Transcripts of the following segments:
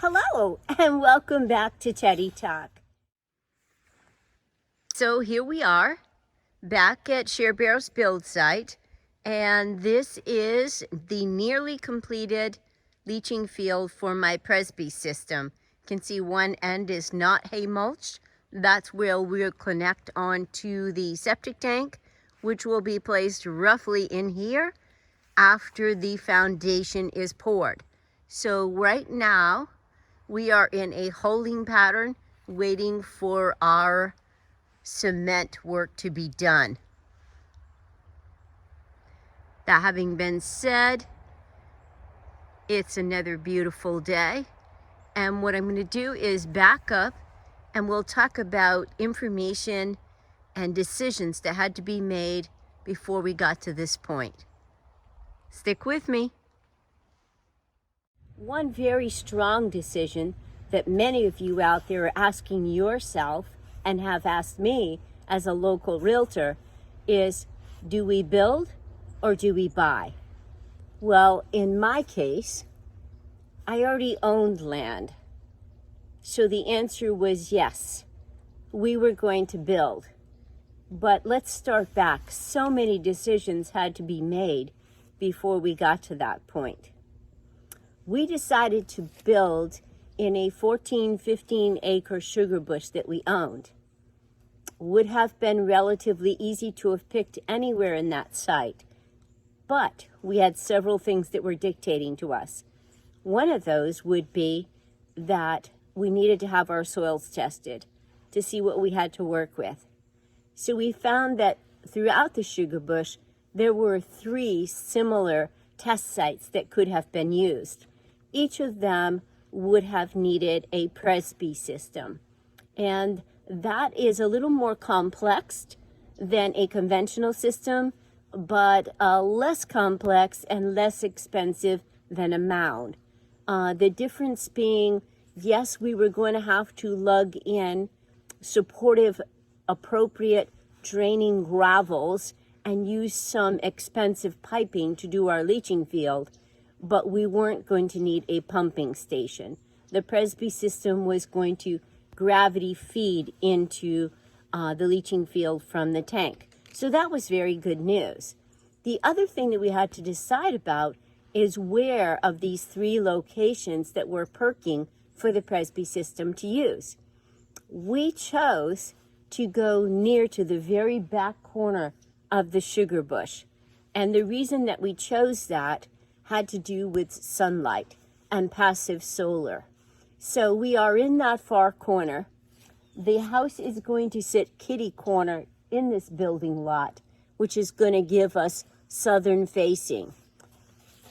Hello, and welcome back to Teddy Talk. So here we are, back at Share Barrow's build site, and this is the nearly completed leaching field for my Presby system. You can see one end is not hay mulched. That's where we'll connect onto the septic tank, which will be placed roughly in here after the foundation is poured. So right now, we are in a holding pattern waiting for our cement work to be done. That having been said, it's another beautiful day. And what I'm going to do is back up and we'll talk about information and decisions that had to be made before we got to this point. Stick with me. One very strong decision that many of you out there are asking yourself and have asked me as a local realtor is, do we build or do we buy? Well, in my case, I already owned land. So the answer was yes, we were going to build. But let's start back. So many decisions had to be made before we got to that point. We decided to build in a 15 acre sugar bush that we owned. Would have been relatively easy to have picked anywhere in that site, but we had several things that were dictating to us. One of those would be that we needed to have our soils tested to see what we had to work with. So we found that throughout the sugar bush, there were 3 similar test sites that could have been used. Each of them would have needed a Presby system. And that is a little more complex than a conventional system, but less complex and less expensive than a mound. The difference being, yes, we were going to have to lug in supportive, appropriate draining gravels and use some expensive piping to do our leaching field, but we weren't going to need a pumping station. The Presby system was going to gravity feed into the leaching field from the tank. So that was very good news. The other thing that we had to decide about is where of these 3 locations that we're perking for the Presby system to use. We chose to go near to the very back corner of the sugar bush. And the reason that we chose that had to do with sunlight and passive solar. So we are in that far corner. The house is going to sit kitty corner in this building lot, which is going to give us southern facing.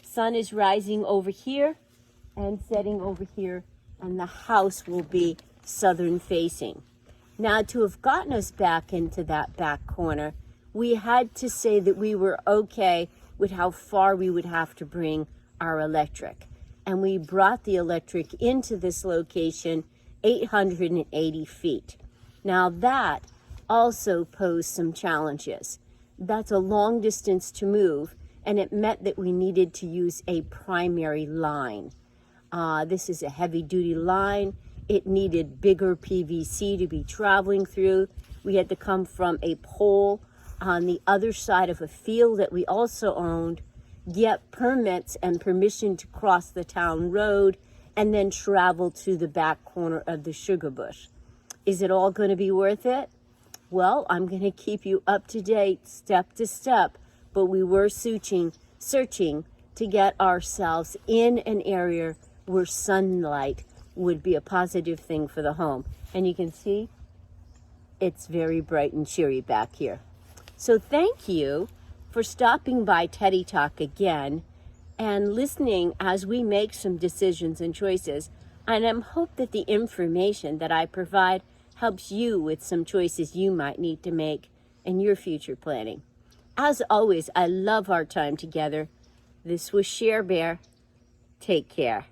Sun is rising over here and setting over here, and the house will be southern facing. Now, to have gotten us back into that back corner, we had to say that we were okay with how far we would have to bring our electric. And we brought the electric into this location 880 feet. Now that also posed some challenges. That's a long distance to move, and it meant that we needed to use a primary line. This is a heavy-duty line. It needed bigger PVC to be traveling through. We had to come from a pole on the other side of a field that we also owned, get permits and permission to cross the town road, and then travel to the back corner of the sugar bush. Is it all going to be worth it? Well, I'm going to keep you up to date step to step, but we were searching to get ourselves in an area where sunlight would be a positive thing for the home. And you can see it's very bright and cheery back here. So thank you for stopping by Teddy Talk again and listening as we make some decisions and choices. And I hope that the information that I provide helps you with some choices you might need to make in your future planning. As always, I love our time together. This was Share Bear. Take care.